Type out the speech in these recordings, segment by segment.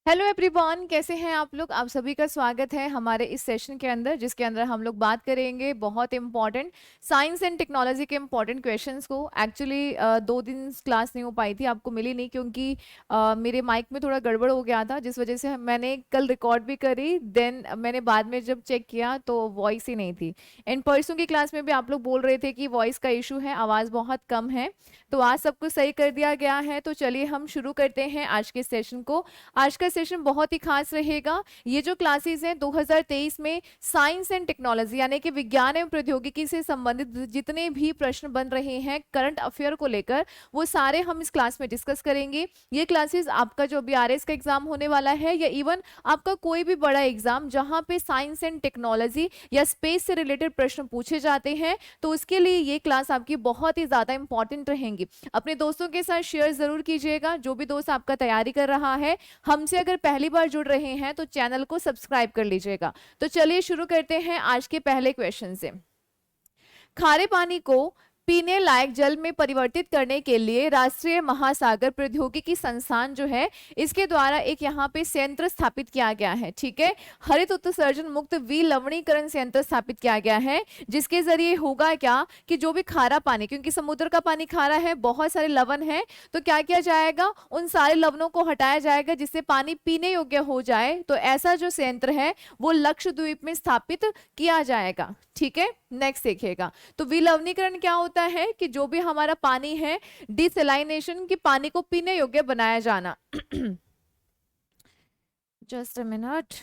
Hello everyone, कैसे हैं आप लोग। आप सभी का स्वागत है हमारे इस सेशन के अंदर, जिसके अंदर हम लोग बात करेंगे बहुत इंपॉर्टेंट साइंस एंड टेक्नोलॉजी के इंपॉर्टेंट क्वेश्चंस को। एक्चुअली 2 दिन क्लास नहीं हो पाई थी, आपको मिली नहीं क्योंकि मेरे माइक में थोड़ा गड़बड़ हो गया था, जिस वजह से मैंने कल रिकॉर्ड भी करी, देन मैंने बाद में जब चेक किया तो वॉइस ही नहीं थी। एंड परसों की क्लास में भी आप लोग बोल रहे थे कि वॉइस का इशू है, आवाज़ बहुत कम है। तो आज सब कुछ सही कर दिया गया है। तो चलिए हम शुरू करते हैं आज के सेशन को। आज का सेशन बहुत ही खास रहेगा। ये जो क्लासेस हैं 2023 में साइंस एंड टेक्नोलॉजी यानी कि विज्ञान एवं प्रौद्योगिकी से संबंधित जितने भी प्रश्न बन रहे हैं करंट अफेयर को लेकर, वो सारे हम इस क्लास में डिस्कस करेंगे। ये क्लासेस आपका जो बीआरएस का एग्जाम होने वाला है या इवन आपका कोई भी बड़ा एग्जाम जहां पे साइंस एंड टेक्नोलॉजी या स्पेस से रिलेटेड प्रश्न पूछे जाते हैं, तो उसके लिए ये क्लास आपकी बहुत ही ज्यादा इंपॉर्टेंट रहेंगी। अपने दोस्तों के साथ शेयर जरूर कीजिएगा। जो भी दोस्त आपका तैयारी कर रहा है, हमसे अगर पहली बार जुड़ रहे हैं तो चैनल को सब्सक्राइब कर लीजिएगा। तो चलिए शुरू करते हैं आज के पहले क्वेश्चन से। खारे पानी को पीने लायक जल में परिवर्तित करने के लिए राष्ट्रीय महासागर प्रौद्योगिकी संस्थान जो है, इसके द्वारा एक यहाँ पे संयंत्र स्थापित किया गया है। ठीक है, हरित उत्सर्जन मुक्त विलवणीकरण संयंत्र स्थापित किया गया है, जिसके जरिए होगा क्या कि जो भी खारा पानी, क्योंकि समुद्र का पानी खारा है, बहुत सारे लवण है, तो क्या किया जाएगा, उन सारे लवणों को हटाया जाएगा जिससे पानी पीने योग्य हो जाए। तो ऐसा जो संयंत्र है वो लक्षद्वीप में स्थापित किया जाएगा। ठीक है, नेक्स्ट देखिएगा। तो विलवणीकरण क्या होता है कि जो भी हमारा पानी है, डिसैलिनेशन की पानी को पीने योग्य बनाया जाना। Just a minute.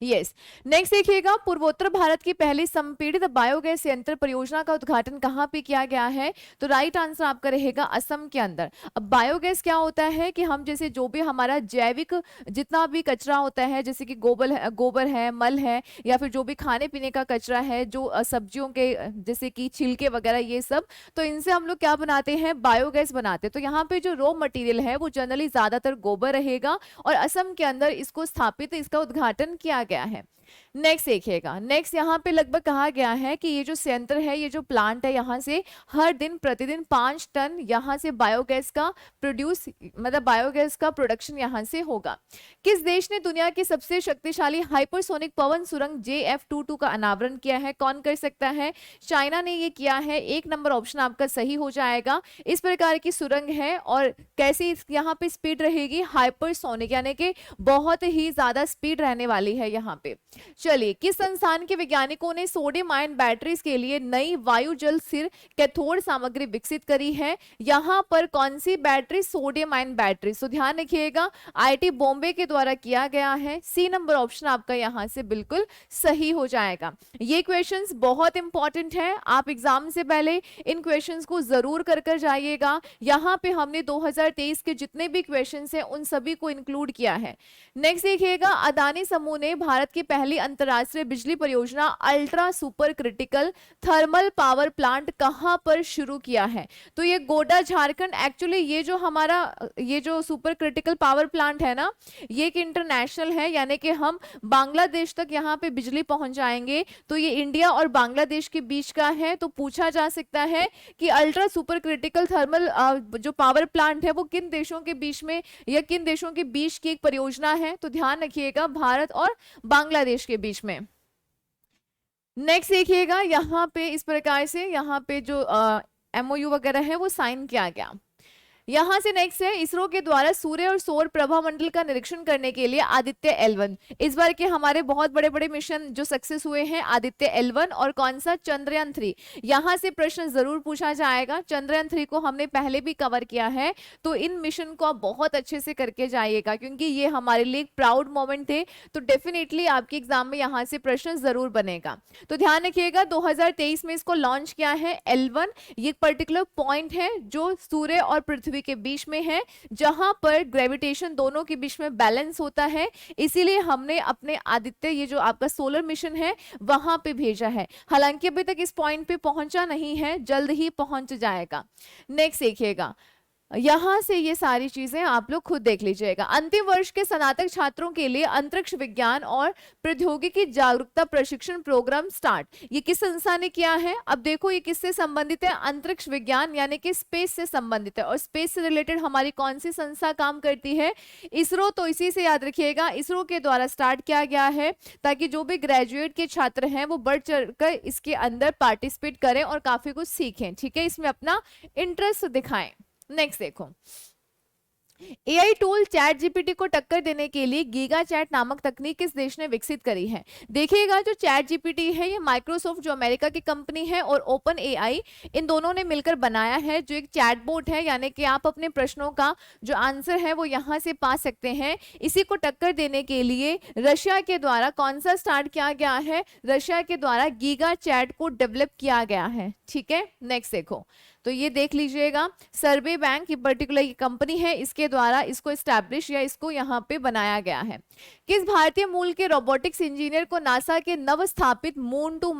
Yes, next देखिएगा। पूर्वोत्तर भारत की पहली संपीड़ित बायोगैस संयंत्र परियोजना का उद्घाटन कहां पे किया गया है? तो राइट आंसर आपका रहेगा असम के अंदर। अब बायोगैस क्या होता है कि हम जैसे जो भी हमारा जैविक जितना भी कचरा होता है, जैसे कि गोबर है, मल है, या फिर जो भी खाने पीने का कचरा है, जो सब्जियों के जैसे कि छिलके वगैरह ये सब, तो इनसे हम लोग क्या बनाते हैं, बायोगैस बनाते हैं। तो यहाँ पे जो रॉ मटेरियल है वो जनरली ज्यादातर गोबर रहेगा, और असम के अंदर इसको स्थापित, इसका उद्घाटन किया गया है। नेक्स्ट देखिएगा। नेक्स्ट यहाँ पे लगभग कहा गया है कि ये जो संयंत्र है, ये जो प्लांट है, यहाँ से हर दिन प्रतिदिन 5 टन यहाँ से बायोगैस का प्रोड्यूस, मतलब बायोगैस का प्रोडक्शन यहाँ से होगा। किस देश ने दुनिया की सबसे शक्तिशाली हाइपरसोनिक पवन सुरंग JF-22 का अनावरण किया है? कौन कर सकता है? चाइना ने ये किया है। 1 नंबर ऑप्शन आपका सही हो जाएगा। इस प्रकार की सुरंग है, और कैसी यहाँ पे स्पीड रहेगी, हाइपरसोनिक, यानी कि बहुत ही ज्यादा स्पीड रहने वाली है यहाँ पे। चलिए, किस संस्थान के वैज्ञानिकों ने सोडियम आयन बैटरीज के लिए नई वायु जल स्थिर कैथोड सामग्री विकसित करी है? यहां पर कौन सी बैटरी? Sodium ion battery. तो ध्यान रखिएगा, आईआईटी बॉम्बे के द्वारा किया गया है। सी नंबर ऑप्शन आपका यहां से बिल्कुल सही हो जाएगा। ये क्वेश्चंस बहुत इंपॉर्टेंट है, आप एग्जाम से पहले इन क्वेश्चंस को जरूर कर जाइएगा। यहां पे हमने 2023 के जितने भी क्वेश्चंस हैं उन सभी को इंक्लूड किया है। नेक्स्ट देखिएगा। अदानी समूह ने भारत की पहली अंतरराष्ट्रीय बिजली परियोजना ultra super critical thermal power plant कहां पर शुरू किया है? तो ये गोड्डा, झारखंड। एक्चुअली ये जो हमारा ये जो सुपर क्रिटिकल पावर प्लांट है ना, ये एक इंटरनेशनल है, यानी कि हम बांग्लादेश तक यहाँ पे बिजली पहुंचाएंगे। तो ये इंडिया और बांग्लादेश के बीच का है। तो पूछा जा सकता है कि अल्ट्रा सुपर क्रिटिकल थर्मल जो पावर प्लांट है वो किन देशों के बीच में या किन देशों के बीच की एक परियोजना है? तो ध्यान रखिएगा, भारत और बांग्लादेश के बीच में। नेक्स्ट देखिएगा, यहाँ पे इस प्रकार से यहाँ पे जो MOU वगैरह है वो साइन किया गया। यहां से नेक्स्ट है, इसरो के द्वारा सूर्य और सौर प्रभा मंडल का निरीक्षण करने के लिए आदित्य L1, इस बार के हमारे बहुत बड़े बड़े मिशन जो सक्सेस हुए हैं, आदित्य L1 और कौन सा, चंद्रयान 3। यहां से प्रश्न जरूर पूछा जाएगा। चंद्रयान 3 को हमने पहले भी कवर किया है, तो इन मिशन को आप बहुत अच्छे से करके जाइएगा, क्योंकि ये हमारे लिए एक प्राउड मोमेंट थे। तो डेफिनेटली आपके एग्जाम में यहाँ से प्रश्न जरूर बनेगा। तो ध्यान रखिएगा, 2023 में इसको लॉन्च किया है L1। ये पर्टिकुलर पॉइंट है जो सूर्य और पृथ्वी के बीच में है, जहां पर ग्रेविटेशन दोनों के बीच में बैलेंस होता है। इसीलिए हमने अपने आदित्य, ये जो आपका सोलर मिशन है, वहां पे भेजा है। हालांकि अभी तक इस पॉइंट पे पहुंचा नहीं है, जल्द ही पहुंच जाएगा। नेक्स्ट देखिएगा। यहां से ये सारी चीजें आप लोग खुद देख लीजिएगा। अंतिम वर्ष के स्नातक छात्रों के लिए अंतरिक्ष विज्ञान और प्रौद्योगिकी जागरूकता प्रशिक्षण प्रोग्राम स्टार्ट। ये किस संस्था ने किया है? अब देखो ये किससे संबंधित है? अंतरिक्ष विज्ञान यानी कि स्पेस से संबंधित है। और स्पेस से रिलेटेड हमारी कौन सी संस्था काम करती है? इसरो। तो इसी से याद रखिएगा, इसरो के द्वारा स्टार्ट किया गया है, ताकि जो भी ग्रेजुएट के छात्र हैं वो बढ़ चढ़कर इसके अंदर पार्टिसिपेट करें और काफी कुछ सीखें। ठीक है, इसमें अपना इंटरेस्ट दिखाएं। नेक्स्ट देखो, एआई टूल चैट जीपीटी को टक्कर देने के लिए गीगा चैट नामक तकनीक किस देश ने विकसित करी है? देखिएगा, जो चैट जीपीटी है ये माइक्रोसॉफ्ट जो अमेरिका की कंपनी है और ओपन एआई, इन दोनों ने मिलकर बनाया है, जो एक चैटबॉट है, यानी कि आप अपने प्रश्नों का जो आंसर है वो यहाँ से पा सकते हैं। इसी को टक्कर देने के लिए रशिया के द्वारा कौन सा स्टार्ट किया गया है? रशिया के द्वारा गीगा चैट को डेवलप किया गया है। ठीक है, नेक्स्ट देखो, तो ये देख लीजिएगा, सर्वे बैंक ये पर्टिकुलर कंपनी है, इसके द्वारा इसको एस्टैब्लिश या इसको यहाँ पे बनाया गया है। किस भारतीय मूल के रोबोटिक्स इंजीनियर को नासा के नव स्थापित मून टू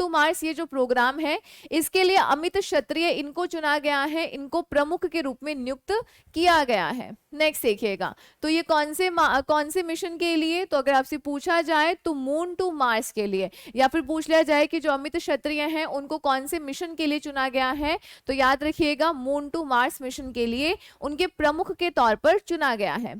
मार्स ये जो प्रोग्राम है इसके लिए अमित क्षत्रिय इनको चुना गया है, इनको प्रमुख के रूप में नियुक्त किया गया है। नेक्स्ट देखिएगा, तो ये कौन से मिशन के लिए? तो अगर आपसे पूछा जाए तो मून टू मार्स के लिए, या फिर पूछ लिया जाए कि जो अमित क्षत्रिय हैं उनको कौन से मिशन के लिए चुना गया है, तो याद रखिएगा मून टू मार्स मिशन के लिए उनके प्रमुख के तौर पर चुना गया है।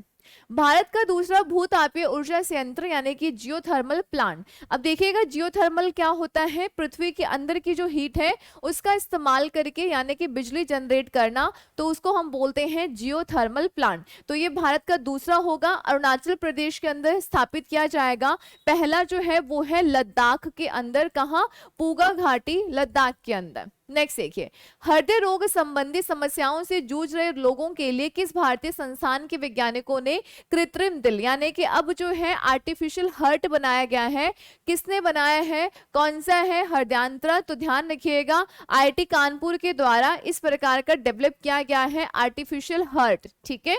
भारत का दूसरा भूतापीय ऊर्जा संयंत्र यानी कि जियोथर्मल प्लांट। अब देखिएगा, जियोथर्मल क्या होता है? पृथ्वी के अंदर की जो हीट है उसका इस्तेमाल करके यानी कि बिजली जनरेट करना, तो उसको हम बोलते हैं जियोथर्मल प्लांट। तो ये भारत का दूसरा होगा, अरुणाचल प्रदेश के अंदर स्थापित किया जाएगा। पहला जो है वो है लद्दाख के अंदर, कहाँ? पूगा घाटी, लद्दाख के अंदर। नेक्स्ट देखिए, हृदय रोग संबंधी समस्याओं से जूझ रहे लोगों के लिए किस भारतीय संस्थान के वैज्ञानिकों ने कृत्रिम दिल यानी कि अब जो है आर्टिफिशियल हार्ट बनाया गया है? किसने बनाया है? कौन सा है? हृदयांत्र। तो ध्यान रखिएगा, आईआईटी कानपुर के द्वारा इस प्रकार का डेवलप किया गया है आर्टिफिशियल हार्ट। ठीक है,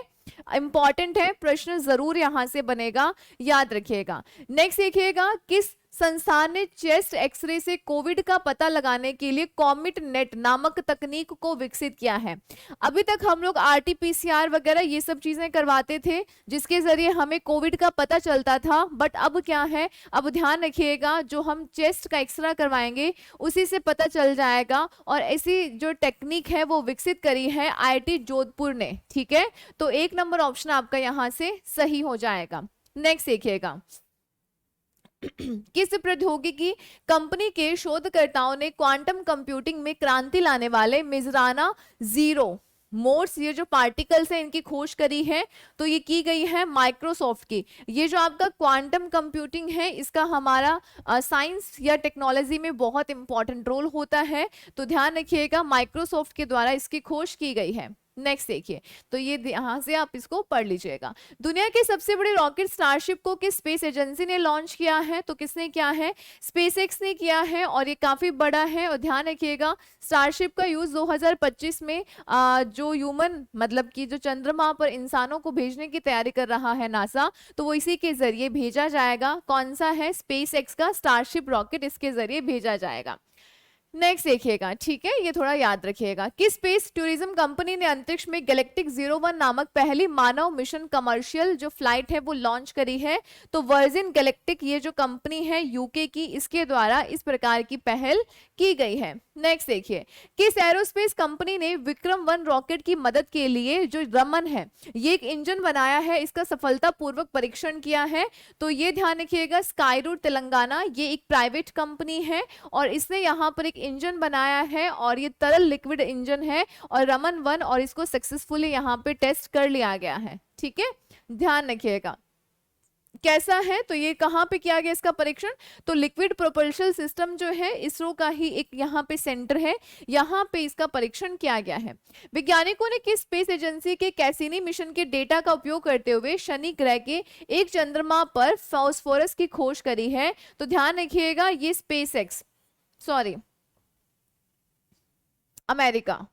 इंपॉर्टेंट है, प्रश्न जरूर यहां से बनेगा, याद रखिएगा। नेक्स्ट देखिएगा, किस संस्थान ने चेस्ट एक्सरे से कोविड का पता लगाने के लिए कॉमिट नेट नामक तकनीक को विकसित किया है? अभी तक हम लोग आरटीपीसीआर वगैरह ये सब चीजें करवाते थे जिसके जरिए हमें कोविड का पता चलता था, बट अब क्या है? अब ध्यान रखिएगा, जो हम चेस्ट का एक्सरे करवाएंगे उसी से पता चल जाएगा, और ऐसी जो टेक्निक है वो विकसित करी है आईआईटी जोधपुर ने। ठीक है, तो 1 नंबर ऑप्शन आपका यहां से सही हो जाएगा। नेक्स्ट देखिएगा, किस प्रौद्योगिकी कंपनी के शोधकर्ताओं ने क्वांटम कंप्यूटिंग में क्रांति लाने वाले मिजराना जीरो मोड्स ये जो पार्टिकल्स है इनकी खोज करी है? तो ये की गई है माइक्रोसॉफ्ट की। ये जो आपका क्वांटम कंप्यूटिंग है इसका हमारा साइंस या टेक्नोलॉजी में बहुत इंपॉर्टेंट रोल होता है, तो ध्यान रखिएगा माइक्रोसॉफ्ट के द्वारा इसकी खोज की गई है। नेक्स्ट देखिए, तो ये यहां से आप इसको पढ़ लीजिएगा। दुनिया के सबसे बड़े रॉकेट स्टारशिप को किस स्पेस एजेंसी ने लॉन्च किया है? तो किसने किया है? स्पेसएक्स ने किया है, और ये काफी बड़ा है। और ध्यान रखिएगा, स्टारशिप का यूज 2025 में जो ह्यूमन मतलब कि जो चंद्रमा पर इंसानों को भेजने की तैयारी कर रहा है नासा, तो वो इसी के जरिए भेजा जाएगा। कौन सा है? स्पेसएक्स का स्टारशिप रॉकेट इसके जरिए भेजा जाएगा। नेक्स्ट देखिएगा, ठीक है, ये थोड़ा याद रखिएगा। किस स्पेस टूरिज्म कंपनी ने अंतरिक्ष में गैलेक्टिक 01 नामक पहली मानव मिशन कमर्शियल जो फ्लाइट है वो लॉन्च करी है? तो वर्जिन गैलेक्टिक ये जो कंपनी है यूके की, इसके द्वारा इस प्रकार की पहल की गई है। नेक्स्ट देखिए, किस एरोस्पेस कंपनी ने विक्रम-1 रॉकेट की मदद के लिए जो रमन है ये एक इंजन बनाया है, इसका सफलतापूर्वक परीक्षण किया है? तो ये ध्यान रखिएगा, स्काईरूट तेलंगाना ये एक प्राइवेट कंपनी है और इसने यहाँ पर एक इंजन बनाया है, और ये तरल लिक्विड इंजन है, और रमन-1 और इसको सक्सेसफुली यहाँ पे टेस्ट कर लिया गया है। ठीक है, ध्यान रखिएगा कैसा है। तो ये कहाँ पे किया गया इसका परीक्षण? तो लिक्विड प्रोपल्शन सिस्टम जो है इसरो का ही एक यहाँ पे सेंटर है, यहाँ पे इसका परीक्षण किया गया है। वैज्ञानिकों ने किस स्पेस एजेंसी के कैसिनी मिशन के डेटा का उपयोग करते हुए शनि ग्रह के एक चंद्रमा पर फास्फोरस की खोज करी है? तो ध्यान रखिएगा, ये स्पेसएक्स अमेरिका।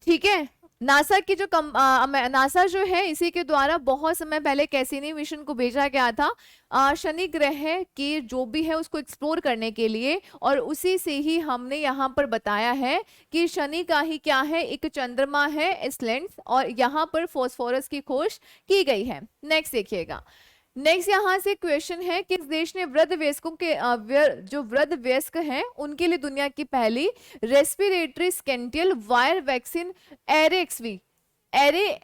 ठीक है, नासा की जो नासा जो है इसी के द्वारा बहुत समय पहले कैसिनी मिशन को भेजा गया था शनि ग्रह की जो भी है उसको एक्सप्लोर करने के लिए, और उसी से ही हमने यहाँ पर बताया है कि शनि का ही क्या है, एक चंद्रमा है एस्लेंड्स, और यहाँ पर फास्फोरस की खोज की गई है। नेक्स्ट देखिएगा, नेक्स्ट यहाँ से क्वेश्चन है, किस देश ने वृद्ध वयस्कों के जो वृद्ध वयस्क हैं उनके लिए दुनिया की पहली respiratory syncytial virus vaccine array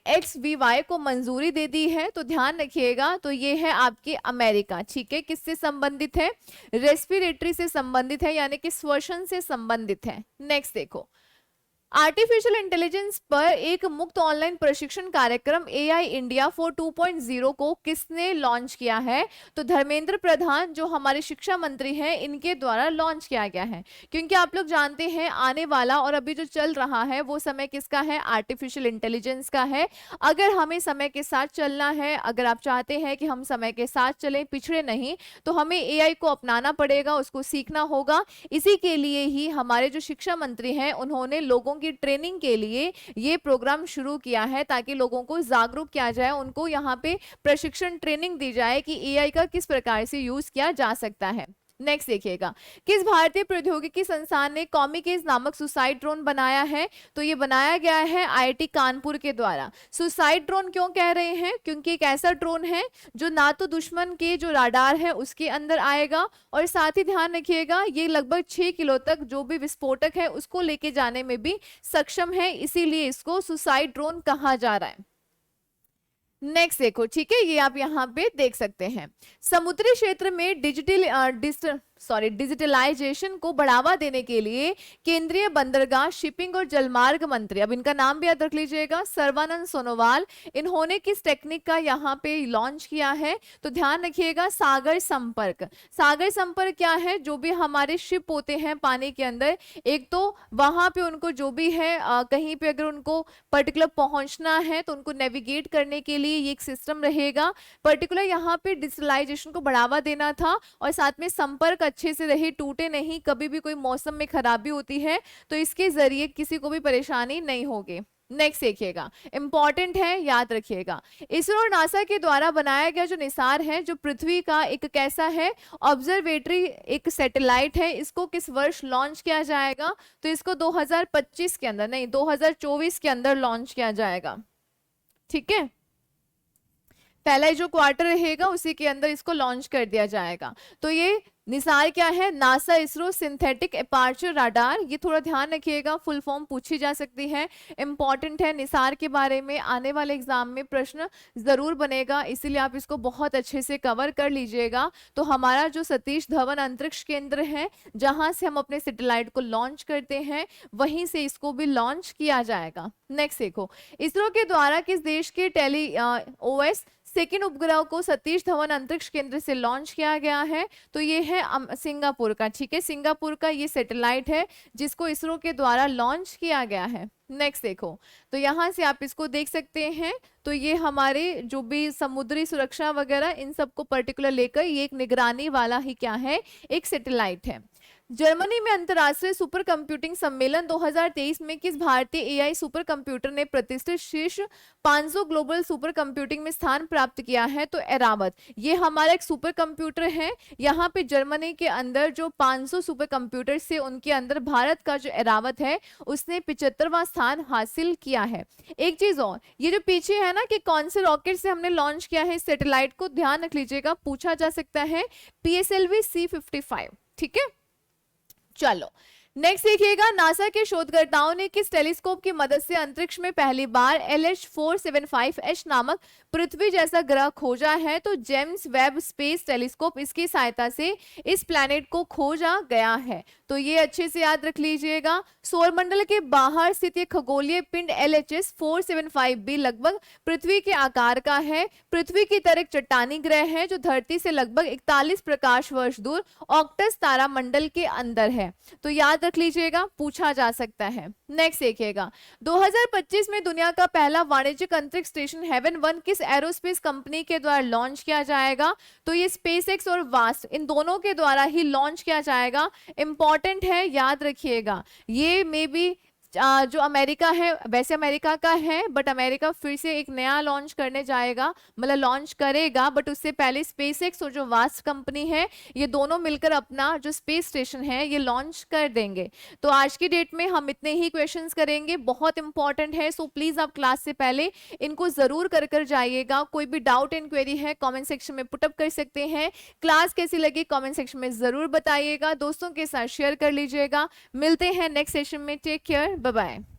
x we Y को मंजूरी दे दी है? तो ध्यान रखिएगा, तो ये है आपके अमेरिका। ठीक है, किससे संबंधित है? रेस्पिरेटरी से संबंधित है, यानी कि श्वसन से संबंधित है। नेक्स्ट देखो, आर्टिफिशियल इंटेलिजेंस पर एक मुक्त ऑनलाइन प्रशिक्षण कार्यक्रम AI इंडिया फॉर 2.0 को किसने लॉन्च किया है? तो धर्मेंद्र प्रधान जो हमारे शिक्षा मंत्री हैं इनके द्वारा लॉन्च किया गया है, क्योंकि आप लोग जानते हैं आने वाला और अभी जो चल रहा है वो समय किसका है? आर्टिफिशियल इंटेलिजेंस का है। अगर हमें समय के साथ चलना है, अगर आप चाहते हैं कि हम समय के साथ चलें, पिछड़े नहीं, तो हमें AI को अपनाना पड़ेगा, उसको सीखना होगा। इसी के लिए ही हमारे जो शिक्षा मंत्री हैं उन्होंने लोगों की ट्रेनिंग के लिए ये प्रोग्राम शुरू किया है, ताकि लोगों को जागरूक किया जाए, उनको यहाँ पे प्रशिक्षण ट्रेनिंग दी जाए कि AI का किस प्रकार से यूज किया जा सकता है। नेक्स्ट देखिएगा, किस भारतीय प्रौद्योगिकी संस्थान ने कॉमिकेज नामक सुसाइड ड्रोन बनाया है? तो ये बनाया गया है IIT कानपुर के द्वारा। सुसाइड ड्रोन क्यों कह रहे हैं? क्योंकि एक ऐसा ड्रोन है जो ना तो दुश्मन के जो राडार है उसके अंदर आएगा, और साथ ही ध्यान रखिएगा ये लगभग 6 किलो तक जो भी विस्फोटक है उसको लेके जाने में भी सक्षम है, इसीलिए इसको सुसाइड ड्रोन कहा जा रहा है। नेक्स्ट देखो, ठीक है, ये आप यहाँ पे देख सकते हैं। समुद्री क्षेत्र में डिजिटलाइजेशन को बढ़ावा देने के लिए केंद्रीय बंदरगाह, शिपिंग और जलमार्ग मंत्री, अब इनका नाम भी याद रख लीजिएगा, सर्बानंद सोनोवाल, इन्होंने किस टेक्निक का यहाँ पे लॉन्च किया है? तो ध्यान रखिएगा, सागर संपर्क। सागर संपर्क क्या है? जो भी हमारे शिप होते हैं पानी के अंदर, एक तो वहां पे उनको जो भी है कहीं पे अगर उनको पर्टिकुलर पहुंचना है तो उनको नेविगेट करने के लिए ये एक सिस्टम रहेगा। पर्टिकुलर यहाँ पे डिजिटलाइजेशन को बढ़ावा देना था, और साथ में संपर्क अच्छे से रहे, टूटे नहीं, कभी भी कोई मौसम में खराबी होती है तो इसके जरिए किसी को भी परेशानी नहीं होगी। नेक्स्ट देखिएगा, इंपॉर्टेंट है, याद रखिएगा, इसरो और नासा के द्वारा बनाया गया जो निसार है, जो पृथ्वी का एक कैसा है? ऑब्जर्वेटरी, एक सैटेलाइट है, इसको किस वर्ष लॉन्च किया जाएगा? तो इसको 2025 के अंदर नहीं, 2024 के अंदर लॉन्च किया जाएगा। ठीक है, पहला जो क्वार्टर रहेगा उसी के अंदर इसको लॉन्च कर दिया जाएगा। तो ये निसार क्या है? NASA ISRO synthetic aperture radar. ये थोड़ा ध्यान रखिएगा, फुल फॉर्म पूछी जा सकती है, इंपॉर्टेंट है। निसार के बारे में आने वाले एग्जाम में प्रश्न जरूर बनेगा, इसीलिए आप इसको बहुत अच्छे से कवर कर लीजिएगा। तो हमारा जो सतीश धवन अंतरिक्ष केंद्र है, जहां से हम अपने सैटेलाइट को लॉन्च करते हैं, वहीं से इसको भी लॉन्च किया जाएगा। नेक्स्ट देखो, इसरो के द्वारा किस देश के OS सेकेंड उपग्रह को सतीश धवन अंतरिक्ष केंद्र से लॉन्च किया गया है? तो ये है सिंगापुर का। ठीक है, सिंगापुर का ये सैटेलाइट है जिसको इसरो के द्वारा लॉन्च किया गया है। नेक्स्ट देखो, तो यहां से आप इसको देख सकते हैं, तो ये हमारे जो भी समुद्री सुरक्षा वगैरह इन सबको पर्टिकुलर लेकर ये एक निगरानी वाला ही क्या है? एक सैटेलाइट है। जर्मनी में अंतरराष्ट्रीय सुपर कंप्यूटिंग सम्मेलन 2023 में किस भारतीय AI सुपर कंप्यूटर ने प्रतिष्ठित शीर्ष 500 ग्लोबल सुपर कंप्यूटिंग में स्थान प्राप्त किया है? तो एरावत, ये हमारा एक सुपर कंप्यूटर है। यहाँ पे जर्मनी के अंदर जो 500 सुपर कंप्यूटर से उनके अंदर भारत का जो एरावत है उसने 75वां स्थान हासिल किया है। एक चीज और, ये जो पीछे है ना कि कौन से रॉकेट से हमने लॉन्च किया है सैटेलाइट को, ध्यान रख लीजिएगा, पूछा जा सकता है, PSLV C55। ठीक है, चलो नेक्स्ट देखिएगा, नासा के शोधकर्ताओं ने किस टेलीस्कोप की मदद से अंतरिक्ष में पहली बार LH-475H नामक पृथ्वी जैसा ग्रह खोजा है? तो जेम्स वेब स्पेस टेलीस्कोप, इसकी सहायता से इस प्लैनेट को खोजा गया है। तो ये अच्छे से याद रख लीजिएगा। सौरमंडल के बाहर स्थित ये खगोलीय पिंड LHS-475b लगभग पृथ्वी के आकार का है। पृथ्वी की तरह एक चट्टानी ग्रह है जो धरती से लगभग 41 प्रकाश वर्ष दूर ऑक्टस तारामंडल के अंदर है। तो याद रख लीजिएगा, पूछा जा सकता है। नेक्स्ट देखिएगा, 2025 में दुनिया का पहला वाणिज्यिक अंतरिक्ष स्टेशन हेवन 1 किस एरोस्पेस कंपनी के द्वारा लॉन्च किया जाएगा? तो ये स्पेसएक्स और वास्ट इन दोनों के द्वारा ही लॉन्च किया जाएगा। इंपॉर्टेंट है, याद रखिएगा, ये मे बी जो अमेरिका है, वैसे अमेरिका का है, बट अमेरिका फिर से एक नया लॉन्च करने जाएगा, मतलब लॉन्च करेगा, बट उससे पहले स्पेसएक्स और जो वास्ट कंपनी है, ये दोनों मिलकर अपना जो स्पेस स्टेशन है ये लॉन्च कर देंगे। तो आज की डेट में हम इतने ही क्वेश्चंस करेंगे, बहुत इंपॉर्टेंट है, सो प्लीज आप क्लास से पहले इनको जरूर कर कर जाइएगा। कोई भी डाउट इंक्वायरी है कमेंट सेक्शन में पुटअप कर सकते हैं। क्लास कैसी लगी कमेंट सेक्शन में जरूर बताइएगा, दोस्तों के साथ शेयर कर लीजिएगा। मिलते हैं नेक्स्ट सेशन में, टेक केयर, बाय बाय।